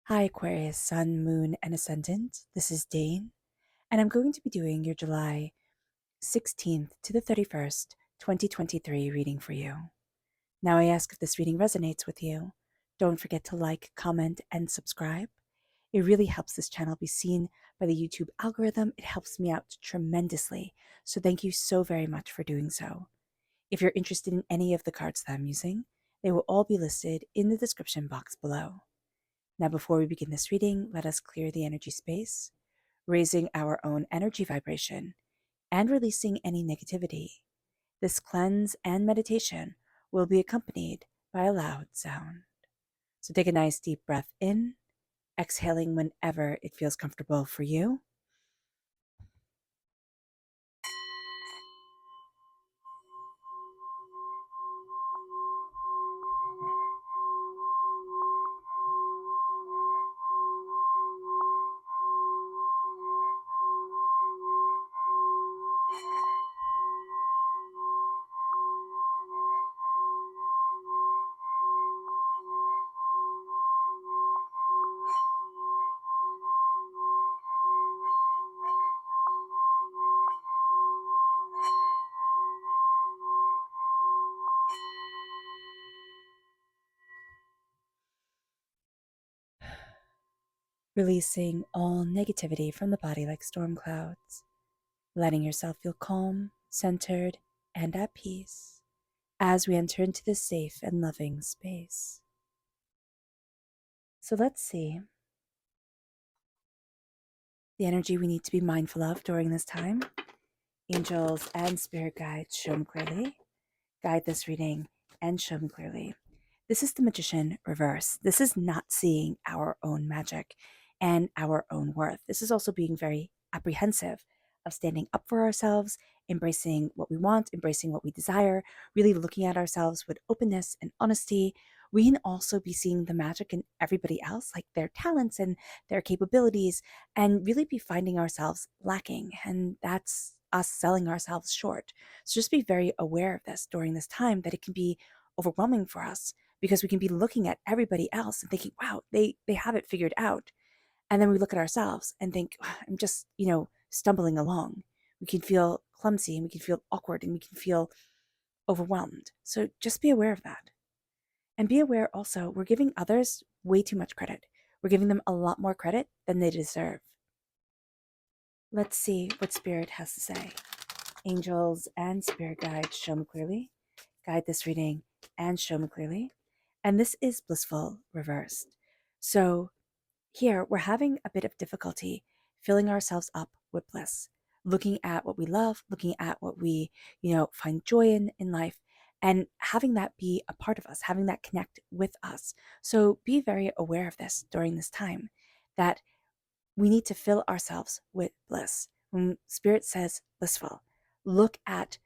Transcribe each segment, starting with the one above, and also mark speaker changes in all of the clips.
Speaker 1: Hi, Aquarius, Sun, Moon, and Ascendant. This is Dane, and I'm going to be doing your July 16th to the 31st, 2023 reading for you. Now, I ask if this reading resonates with you. Don't forget to like, comment, and subscribe. It really helps this channel be seen by the YouTube algorithm. It helps me out tremendously. So, thank you so very much for doing so. If you're interested in any of the cards that I'm using, they will all be listed in the description box below. Now, before we begin this reading, let us clear the energy space, raising our own energy vibration and releasing any negativity. This cleanse and meditation will be accompanied by a loud sound. So take a nice deep breath in, exhaling whenever it feels comfortable for you. Releasing all negativity from the body like storm clouds, letting yourself feel calm, centered, and at peace as we enter into this safe and loving space. So let's see the energy we need to be mindful of during this time. Angels and spirit guides, show me clearly. Guide this reading and show me clearly. This is the Magician reverse. This is not seeing our own magic and our own worth. This is also being very apprehensive of standing up for ourselves, embracing what we want, embracing what we desire, really looking at ourselves with openness and honesty. We can also be seeing the magic in everybody else, like their talents and their capabilities, and really be finding ourselves lacking. And that's us selling ourselves short. So just be very aware of this during this time, that it can be overwhelming for us because we can be looking at everybody else and thinking, wow, they have it figured out. And then we look at ourselves and think, "Ah, I'm just, stumbling along." We can feel clumsy and we can feel awkward and we can feel overwhelmed. So just be aware of that. And be aware also, we're giving others way too much credit. We're giving them a lot more credit than they deserve. Let's see what Spirit has to say. Angels and spirit guides, show me clearly. Guide this reading and show me clearly. And this is blissful reversed. So here we're having a bit of difficulty filling ourselves up with bliss, looking at what we love, looking at what we, find joy in life, and having that be a part of us, having that connect with us. So be very aware of this during this time, that we need to fill ourselves with bliss. When Spirit says blissful, look at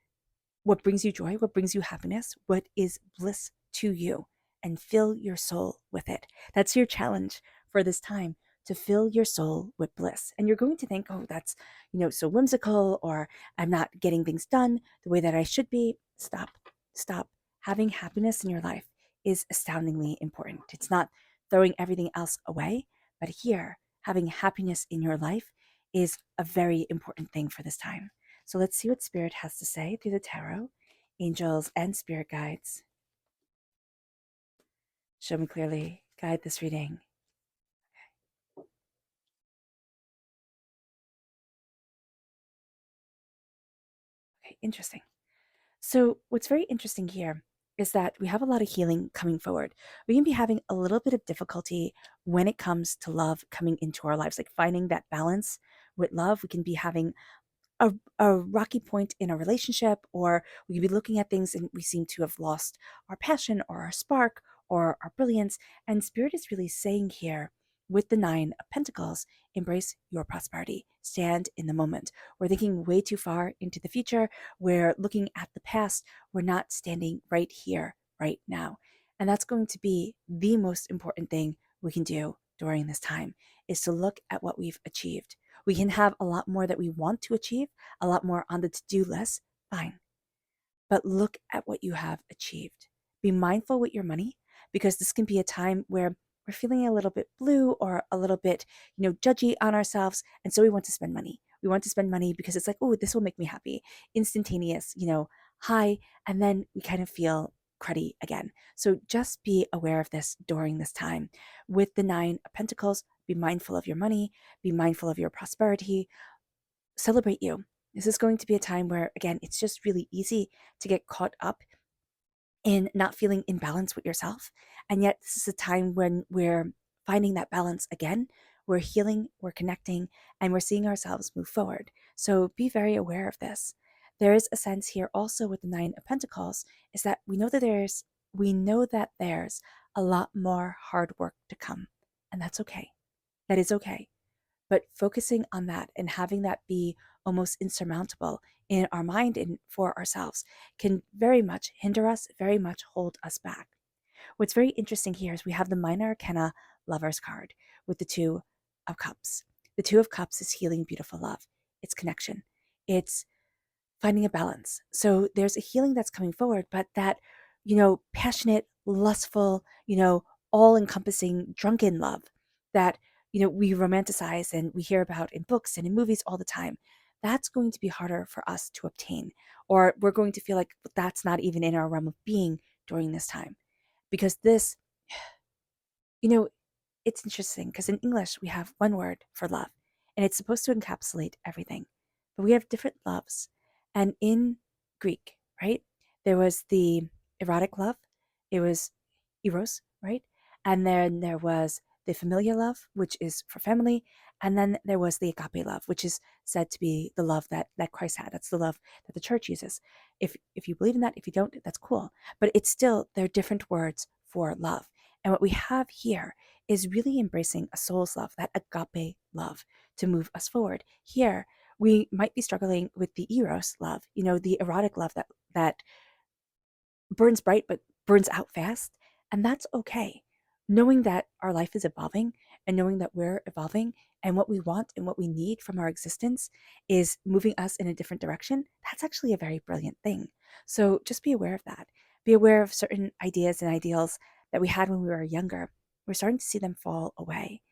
Speaker 1: what brings you joy, what brings you happiness, what is bliss to you, and fill your soul with it. That's your challenge for this time, to fill your soul with bliss. And you're going to think, oh, that's, so whimsical, or I'm not getting things done the way that I should be. Stop, stop. Having happiness in your life is astoundingly important. It's not throwing everything else away, but here, having happiness in your life is a very important thing for this time. So let's see what Spirit has to say through the tarot, angels, and spirit guides. Show me clearly. Guide this reading. Okay, interesting. So what's very interesting here is that we have a lot of healing coming forward. We can be having a little bit of difficulty when it comes to love coming into our lives, like finding that balance with love. We can be having a rocky point in a relationship, or we could be looking at things and we seem to have lost our passion or our spark or our brilliance. And Spirit is really saying here with the Nine of Pentacles, embrace your prosperity, stand in the moment. We're thinking way too far into the future. We're looking at the past. We're not standing right here, right now. And that's going to be the most important thing we can do during this time, is to look at what we've achieved. We can have a lot more that we want to achieve, a lot more on the to-do list, fine. But look at what you have achieved. Be mindful with your money, because this can be a time where we're feeling a little bit blue or a little bit, judgy on ourselves. And so we want to spend money. We want to spend money because it's like, oh, this will make me happy. Instantaneous, high. And then we kind of feel cruddy again. So just be aware of this during this time. With the Nine of Pentacles, be mindful of your money, be mindful of your prosperity, celebrate you. This is going to be a time where, again, it's just really easy to get caught up in not feeling in balance with yourself. And yet, this is a time when we're finding that balance again. We're healing, we're connecting, and we're seeing ourselves move forward. So be very aware of this. There is a sense here also with the Nine of Pentacles is that we know that there's a lot more hard work to come. And that's okay. That is okay. But focusing on that and having that be almost insurmountable in our mind and for ourselves can very much hinder us, very much hold us back. What's very interesting here is we have the Minor Arcana Lovers card with the Two of Cups. The Two of Cups is healing, beautiful love. It's connection. It's finding a balance. So there's a healing that's coming forward, but that, passionate, lustful, all encompassing, drunken love that, we romanticize and we hear about in books and in movies all the time. That's going to be harder for us to obtain, or we're going to feel like that's not even in our realm of being during this time. Because this, you know, it's interesting because in English we have one word for love and it's supposed to encapsulate everything. But we have different loves. And in Greek, right, there was the erotic love, it was eros, right? And then there was the familial love, which is for family. And then there was the agape love, which is said to be the love that Christ had. That's the love that the church uses. If you believe in that, if you don't, that's cool. But it's still, they're different words for love. And what we have here is really embracing a soul's love, that agape love to move us forward. Here, we might be struggling with the eros love, the erotic love that burns bright but burns out fast. And that's okay. Knowing that our life is evolving and knowing that we're evolving and what we want and what we need from our existence is moving us in a different direction, that's actually a very brilliant thing. So just be aware of that. Be aware of certain ideas and ideals that we had when we were younger. We're starting to see them fall away.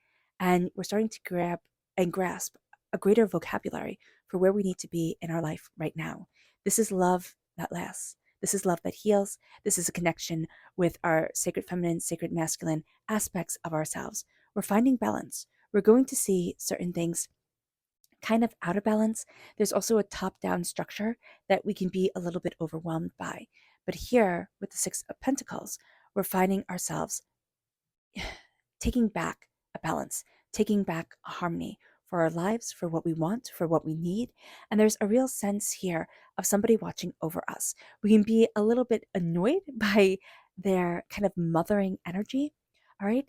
Speaker 1: And we're starting to grab and grasp a greater vocabulary for where we need to be in our life right now. This is love that lasts. This is love that heals. This is a connection with our sacred feminine, sacred masculine aspects of ourselves. We're finding balance. We're going to see certain things kind of out of balance. There's also a top down structure that we can be a little bit overwhelmed by. But here, with the Six of Pentacles, we're finding ourselves taking back a balance, taking back a harmony for our lives, for what we want, for what we need. And there's a real sense here of somebody watching over us. We can be a little bit annoyed by their kind of mothering energy. All right.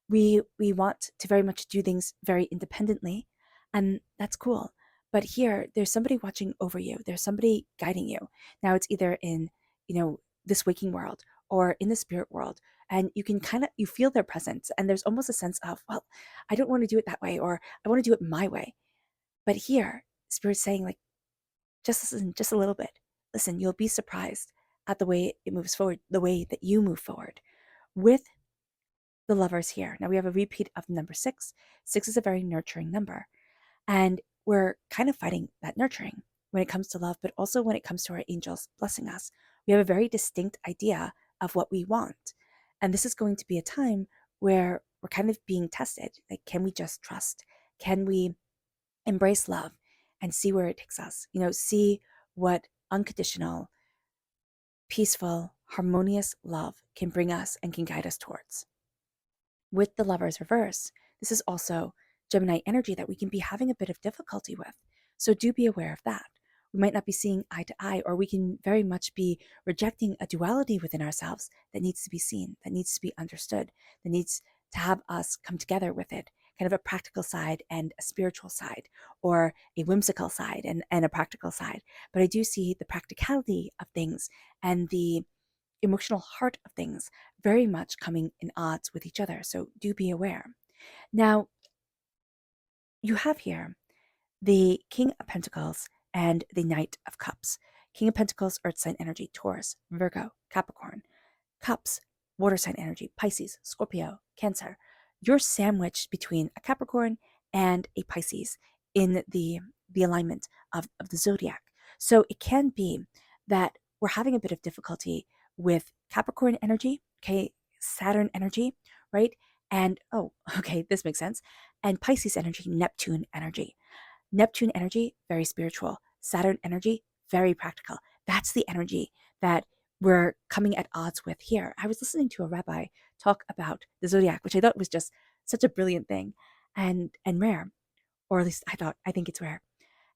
Speaker 1: We want to very much do things very independently, and that's cool. But here, there's somebody watching over you. There's somebody guiding you. Now it's either in, this waking world or in the spirit world, and you can you feel their presence, and there's almost a sense of, well, I don't want to do it that way, or I want to do it my way. But here, spirit's saying, like, just listen, just a little bit. Listen, you'll be surprised at the way it moves forward, the way that you move forward with the Lovers here. Now we have a repeat of the number 6. 6 is a very nurturing number, and we're kind of fighting that nurturing when it comes to love, but also when it comes to our angels blessing us. We have a very distinct idea of what we want. And this is going to be a time where we're kind of being tested. Like, can we just trust? Can we embrace love and see where it takes us? See what unconditional, peaceful, harmonious love can bring us and can guide us towards. With the Lover's reverse, this is also Gemini energy that we can be having a bit of difficulty with. So do be aware of that. We might not be seeing eye to eye, or we can very much be rejecting a duality within ourselves that needs to be seen, that needs to be understood, that needs to have us come together with it, kind of a practical side and a spiritual side, or a whimsical side and a practical side. But I do see the practicality of things and the emotional heart of things very much coming in odds with each other. So do be aware. Now, you have here the King of Pentacles and the Knight of Cups. King of Pentacles, Earth sign energy, Taurus, Virgo, Capricorn. Cups, water sign energy, Pisces, Scorpio, Cancer. you're sandwiched between a Capricorn and a Pisces in the alignment of the zodiac. So it can be that we're having a bit of difficulty with Capricorn energy, okay, Saturn energy, right? And oh, okay, this makes sense. And Pisces energy, Neptune energy. Neptune energy, very spiritual. Saturn energy, very practical. That's the energy that we're coming at odds with here. I was listening to a rabbi talk about the zodiac, which I thought was just such a brilliant thing and rare, or at least I think it's rare.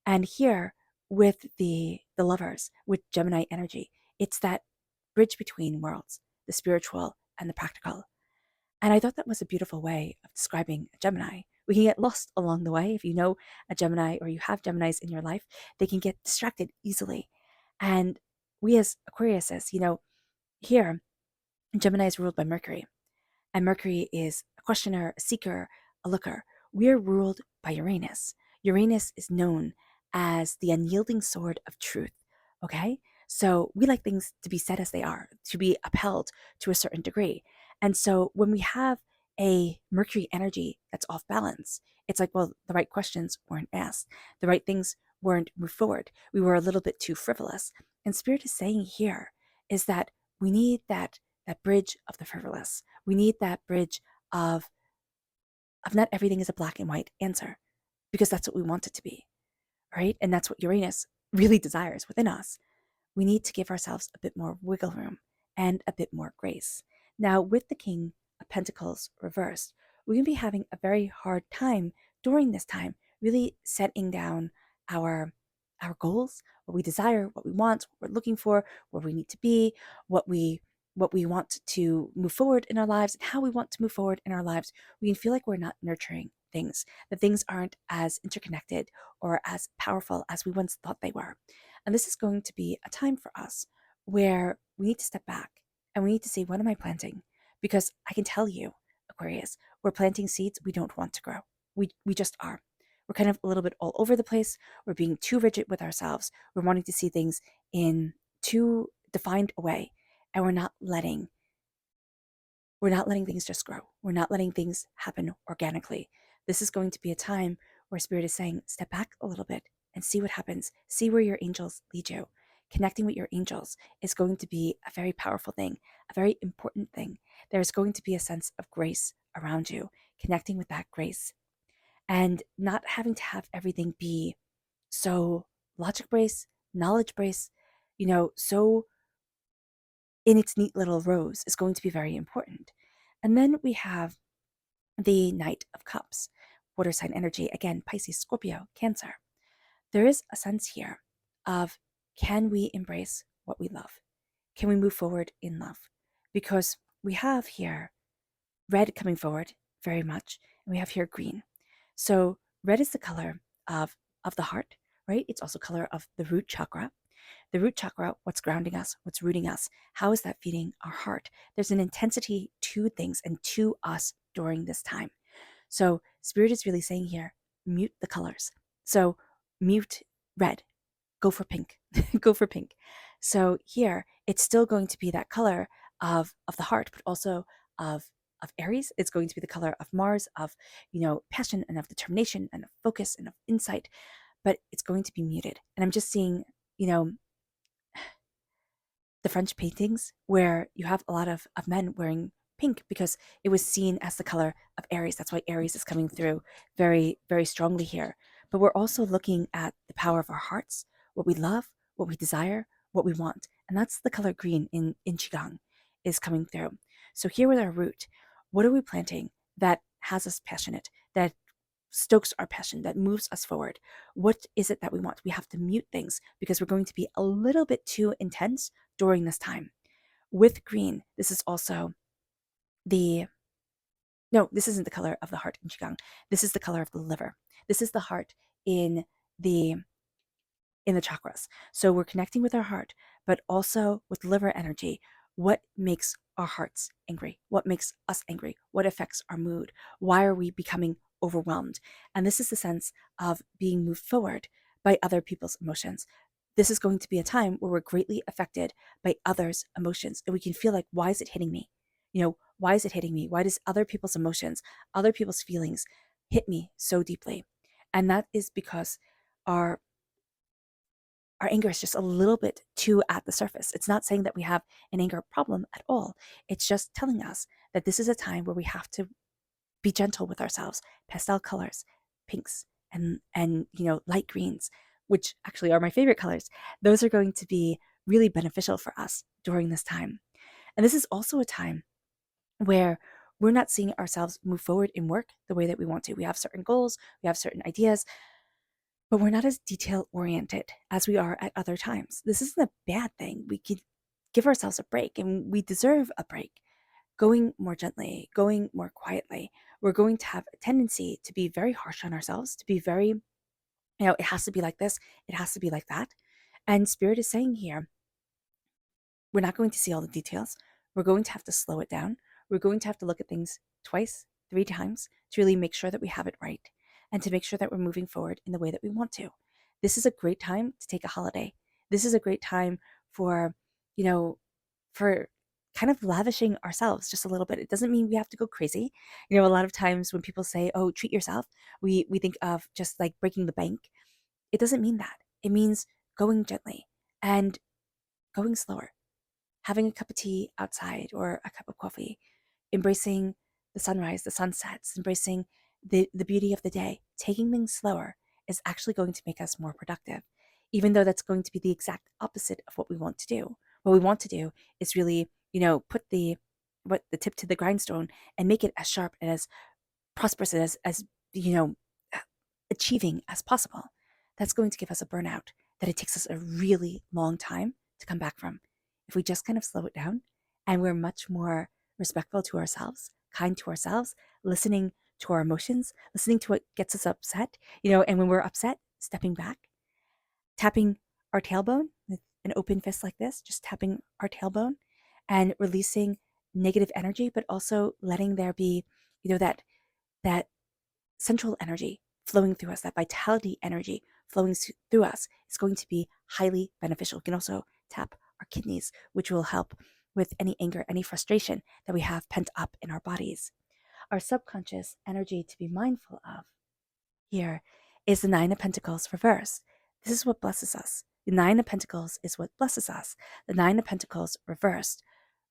Speaker 1: And here with the lovers, with Gemini energy, it's that bridge between worlds, the spiritual and the practical. And I thought that was a beautiful way of describing a Gemini. We can get lost along the way. If you know a Gemini or you have Geminis in your life, they can get distracted easily. And we as Aquariuses, here, Gemini is ruled by Mercury. And Mercury is a questioner, a seeker, a looker. We are ruled by Uranus. Uranus is known as the unyielding sword of truth. Okay? So we like things to be said as they are, to be upheld to a certain degree. And so when we have a Mercury energy that's off balance, it's like, well, the right questions weren't asked. The right things weren't moved forward. We were a little bit too frivolous. And Spirit is saying here is that we need that bridge of the frivolous. We need that bridge of not everything is a black and white answer, because that's what we want it to be, right? And that's what Uranus really desires within us. We need to give ourselves a bit more wiggle room and a bit more grace. Now, with the King of Pentacles reversed, we can be having a very hard time during this time, really setting down our goals, what we desire, what we want, what we're looking for, where we need to be, what we want to move forward in our lives, and how we want to move forward in our lives. We can feel like we're not nurturing things, that things aren't as interconnected or as powerful as we once thought they were. And this is going to be a time for us where we need to step back and we need to say, what am I planting? Because I can tell you, Aquarius, we're planting seeds we don't want to grow. We just are. We're kind of a little bit all over the place. We're being too rigid with ourselves. We're wanting to see things in too defined a way. And we're not letting things just grow. We're not letting things happen organically. This is going to be a time where Spirit is saying, step back a little bit and see what happens. See where your angels lead you. Connecting with your angels is going to be a very powerful thing, a very important thing. There's going to be a sense of grace around you, connecting with that grace and not having to have everything be so logic based, knowledge based, so in its neat little rows is going to be very important. And then we have the Knight of Cups, water sign energy, again, Pisces, Scorpio, Cancer. There is a sense here of, can we embrace what we love? Can we move forward in love? Because we have here red coming forward very much, and we have here green. So red is the color of the heart, right? It's also color of the root chakra. The root chakra, what's grounding us, what's rooting us, how is that feeding our heart? There's an intensity to things and to us during this time. So Spirit is really saying here, mute the colors. So mute red, go for pink, go for pink. So here, it's still going to be that color of the heart, but also of Aries. It's going to be the color of Mars, of, passion and of determination and of focus and of insight, but it's going to be muted. And I'm just seeing, the French paintings where you have a lot of men wearing pink because it was seen as the color of Aries. That's why Aries is coming through very, very strongly here. But we're also looking at the power of our hearts, what we love, what we desire, what we want. And that's the color green in Qigong is coming through. So here with our root, what are we planting that has us passionate, that stokes our passion, that moves us forward? What is it that we want? We have to mute things because we're going to be a little bit too intense during this time. With green, this is also this isn't the color of the heart in Qigong. This is the color of the liver. This is the heart in the chakras. So we're connecting with our heart, but also with liver energy. What makes our hearts angry? What makes us angry? What affects our mood? Why are we becoming overwhelmed? And this is the sense of being moved forward by other people's emotions. This is going to be a time where we're greatly affected by others' emotions, and we can feel like, why is it hitting me? Why is it hitting me? Why does other people's emotions, other people's feelings hit me so deeply? And that is because our our anger is just a little bit too at the surface. It's not saying that we have an anger problem at all. It's just telling us that this is a time where we have to be gentle with ourselves. Pastel colors, pinks, and light greens, which actually are my favorite colors. Those are going to be really beneficial for us during this time. And this is also a time where we're not seeing ourselves move forward in work the way that we want to. We have certain goals, we have certain ideas, but we're not as detail oriented as we are at other times. This isn't a bad thing. We can give ourselves a break, and we deserve a break. Going more gently, going more quietly. We're going to have a tendency to be very harsh on ourselves, to be very, it has to be like this, it has to be like that. And Spirit is saying here, we're not going to see all the details. We're going to have to slow it down. We're going to have to look at things twice, three times to really make sure that we have it right and to make sure that we're moving forward in the way that we want to. This is a great time to take a holiday. This is a great time for, you know, for kind of lavishing ourselves just a little bit. It doesn't mean we have to go crazy. A lot of times when people say, "Oh, treat yourself," we think of just like breaking the bank. It doesn't mean that. It means going gently and going slower, having a cup of tea outside or a cup of coffee, embracing the sunrise, the sunsets, embracing the beauty of the day. Taking things slower is actually going to make us more productive, even though that's going to be the exact opposite of what we want to do. What we want to do is really, put the tip to the grindstone and make it as sharp and as prosperous as you know, achieving as possible. That's going to give us a burnout that it takes us a really long time to come back from. If we just kind of slow it down and we're much more respectful to ourselves, kind to ourselves, listening to our emotions, listening to what gets us upset, and when we're upset, stepping back, tapping our tailbone with an open fist like this, just tapping our tailbone and releasing negative energy, but also letting there be, that central energy flowing through us, that vitality energy flowing through us is going to be highly beneficial. We can also tap our kidneys, which will help with any anger, any frustration that we have pent up in our bodies. Our subconscious energy to be mindful of here is the Nine of Pentacles reversed. This is what blesses us. The Nine of Pentacles is what blesses us. The Nine of Pentacles reversed.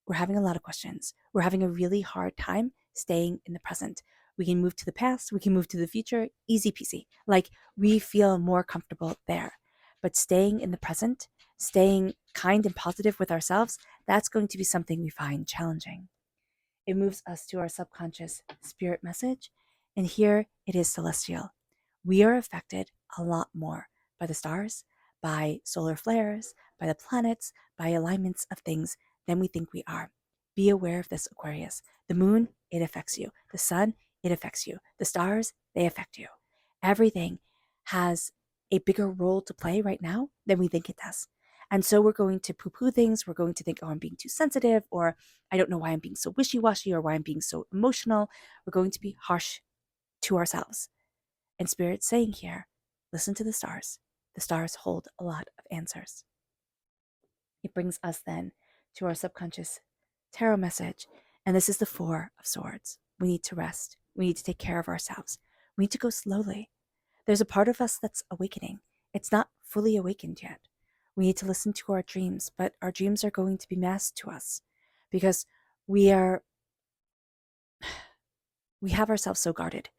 Speaker 1: We're having a lot of questions. We're having a really hard time staying in the present. We can move to the past, we can move to the future, easy peasy. Like we feel more comfortable there. But staying in the present, staying kind and positive with ourselves, that's going to be something we find challenging. It moves us to our subconscious spirit message, and here it is celestial. We are affected a lot more by the stars, by solar flares, by the planets, by alignments of things than we think we are. Be aware of this, Aquarius. The moon, it affects you. The sun, it affects you. The stars, they affect you. Everything has a bigger role to play right now than we think it does. And so we're going to poo poo things. We're going to think, oh, I'm being too sensitive, or I don't know why I'm being so wishy washy, or why I'm being so emotional. We're going to be harsh to ourselves. And Spirit's saying here, listen to the stars. The stars hold a lot of answers. It brings us then to our subconscious tarot message. And this is the Four of Swords. We need to rest. We need to take care of ourselves. We need to go slowly. There's a part of us that's awakening. It's not fully awakened yet. We need to listen to our dreams, but our dreams are going to be masked to us because we are we have ourselves so guarded.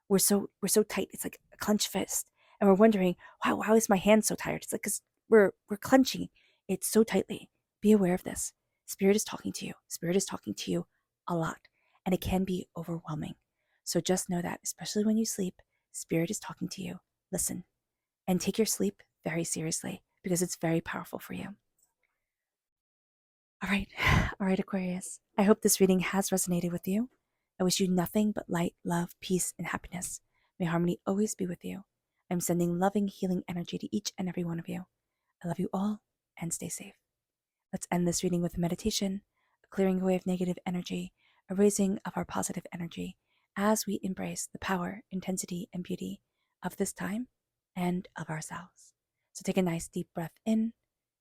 Speaker 1: We're so tight. It's like a clenched fist. And we're wondering, wow, how is my hand so tired? It's like because we're clenching it so tightly. Be aware of this. Spirit is talking to you. Spirit is talking to you a lot. And it can be overwhelming. So just know that, especially when you sleep, Spirit is talking to you. Listen. And take your sleep very seriously because it's very powerful for you. All right. All right, Aquarius. I hope this reading has resonated with you. I wish you nothing but light, love, peace, and happiness. May harmony always be with you. I'm sending loving, healing energy to each and every one of you. I love you all and stay safe. Let's end this reading with a meditation, a clearing away of negative energy, a raising of our positive energy as we embrace the power, intensity, and beauty of this time and of ourselves. So take a nice deep breath in,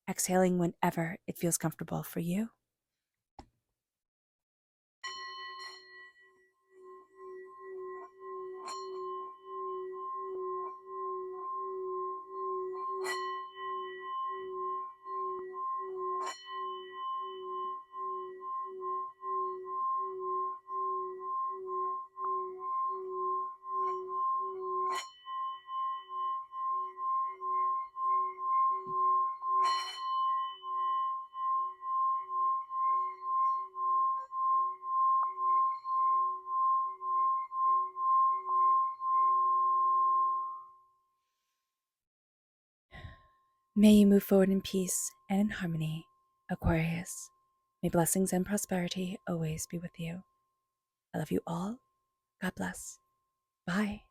Speaker 1: exhaling whenever it feels comfortable for you. May you move forward in peace and in harmony, Aquarius. May blessings and prosperity always be with you. I love you all. God bless. Bye.